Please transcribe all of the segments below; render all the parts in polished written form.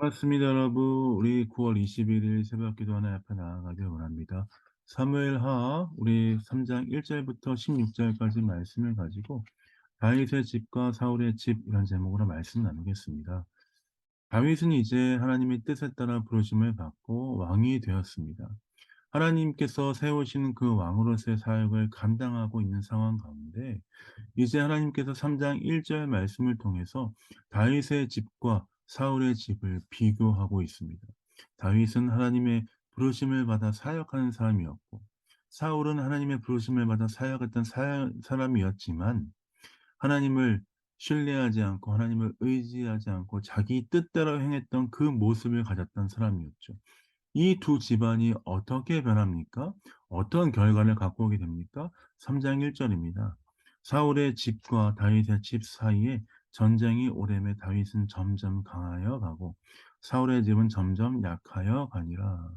반갑습니다, 여러분. 우리 9월 21일 새벽 기도 하나 앞에 나아가길 원합니다. 사무엘하 우리 3장 1절부터 16절까지 말씀을 가지고 다윗의 집과 사울의 집 이런 제목으로 말씀 나누겠습니다. 다윗은 이제 하나님의 뜻에 따라 부르심을 받고 왕이 되었습니다. 하나님께서 세우시는 그 왕으로서의 사역을 감당하고 있는 상황 가운데 이제 하나님께서 3장 1절 말씀을 통해서 다윗의 집과 사울의 집을 비교하고 있습니다. 다윗은 하나님의 부르심을 받아 사역하는 사람이었고 사울은 하나님의 부르심을 받아 사역했던 사람이었지만 하나님을 신뢰하지 않고 하나님을 의지하지 않고 자기 뜻대로 행했던 그 모습을 가졌던 사람이었죠. 이 두 집안이 어떻게 변합니까? 어떤 결과를 갖고 오게 됩니까? 3장 1 절입니다. 사울의 집과 다윗의 집 사이에 전쟁이 오래매 다윗은 점점 강하여 가고 사울의 집은 점점 약하여 가니라.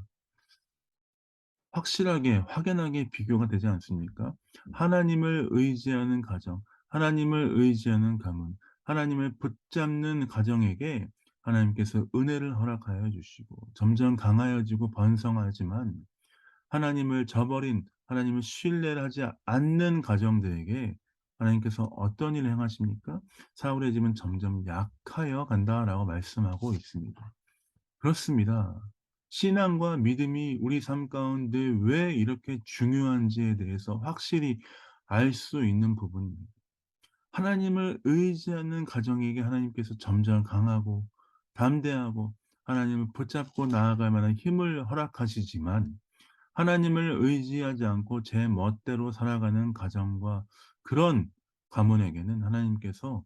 확실하게 확연하게 비교가 되지 않습니까? 하나님을 의지하는 가정, 하나님을 의지하는 가문, 하나님을 붙잡는 가정에게 하나님께서 은혜를 허락하여 주시고 점점 강하여지고 번성하지만 하나님을 저버린 하나님을 신뢰를 하지 않는 가정들에게 하나님께서 어떤 일을 행하십니까? "사울의 집은 점점 약하여 간다."라고 말씀하고 있습니다. 그렇습니다. 신앙과 믿음이 우리 삶 가운데 왜 이렇게 중요한지에 대해서 확실히 알 수 있는 부분입니다. 하나님을 의지하는 가정에게 하나님께서 점점 강하고 담대하고 하나님을 붙잡고 나아갈 만한 힘을 허락하시지만 하나님을 의지하지 않고 제 멋대로 살아가는 가정과 그런 가문에게는 하나님께서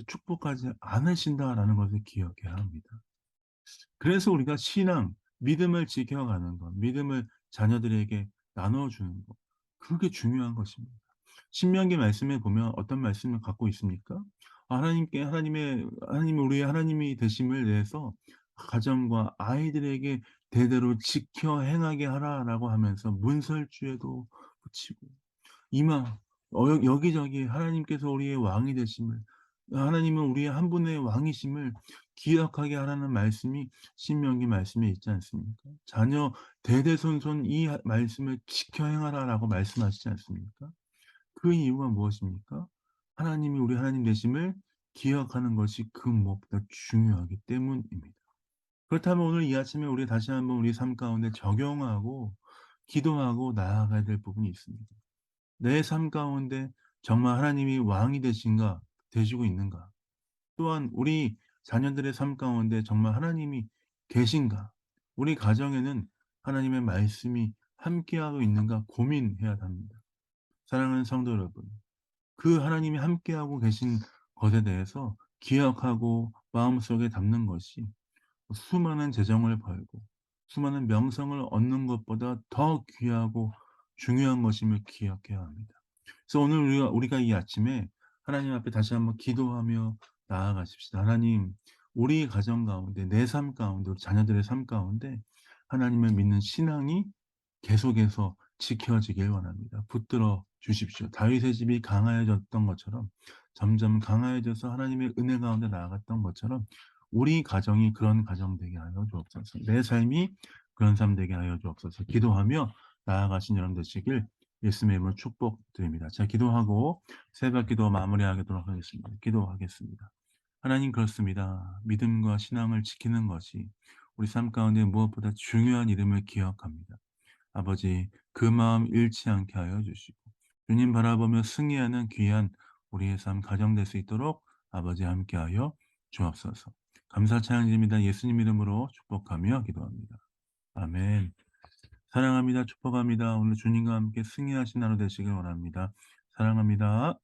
축복하지 않으신다라는 것을 기억해야 합니다. 그래서 우리가 신앙, 믿음을 지켜가는 것, 믿음을 자녀들에게 나눠주는 것, 그게 중요한 것입니다. 신명기 말씀에 보면 어떤 말씀을 갖고 있습니까? 하나님이 우리의 하나님이 되심을 위해서 가정과 아이들에게 대대로 지켜 행하게 하라라고 하면서 문설주에도 붙이고 이마 여기저기 하나님께서 우리의 왕이 되심을 하나님은 우리의 한 분의 왕이심을 기억하게 하라는 말씀이 신명기 말씀에 있지 않습니까? 자녀 대대손손 이 말씀을 지켜 행하라라고 말씀하시지 않습니까? 그 이유가 무엇입니까? 하나님이 우리 하나님 되심을 기억하는 것이 그 무엇보다 중요하기 때문입니다. 그렇다면 오늘 이 아침에 우리 다시 한번 우리 삶 가운데 적용하고 기도하고 나아가야 될 부분이 있습니다. 내 삶 가운데 정말 하나님이 왕이 되시고 있는가? 또한 우리 자녀들의 삶 가운데 정말 하나님이 계신가? 우리 가정에는 하나님의 말씀이 함께하고 있는가 고민해야 합니다. 사랑하는 성도 여러분, 그 하나님이 함께하고 계신 것에 대해서 기억하고 마음속에 담는 것이 수많은 재정을 벌고 수많은 명성을 얻는 것보다 더 귀하고 중요한 것임을 기억해야 합니다. 그래서 오늘 우리가 이 아침에 하나님 앞에 다시 한번 기도하며 나아가십시다. 하나님, 우리 가정 가운데 내 삶 가운데 우리 자녀들의 삶 가운데 하나님을 믿는 신앙이 계속해서 지켜지길 원합니다. 붙들어 주십시오. 다윗의 집이 강하여졌던 것처럼 점점 강하여져서 하나님의 은혜 가운데 나아갔던 것처럼 우리 가정이 그런 가정 되게 하여 주옵소서. 내 삶이 그런 삶 되게 하여 주옵소서. 기도하며 나아가신 여러분 되시길 예수님의 이름으로 축복드립니다. 자, 기도하고 새벽 기도 마무리하도록 하겠습니다. 기도하겠습니다. 하나님, 그렇습니다. 믿음과 신앙을 지키는 것이 우리 삶 가운데 무엇보다 중요한 이름을 기억합니다. 아버지, 그 마음 잃지 않게 하여 주시고 주님 바라보며 승리하는 귀한 우리의 삶 가정 될 수 있도록 아버지 함께하여 주옵소서. 감사 찬양드립니다. 예수님 이름으로 축복하며 기도합니다. 아멘. 사랑합니다. 축복합니다. 오늘 주님과 함께 승리하신 하루 되시길 원합니다. 사랑합니다.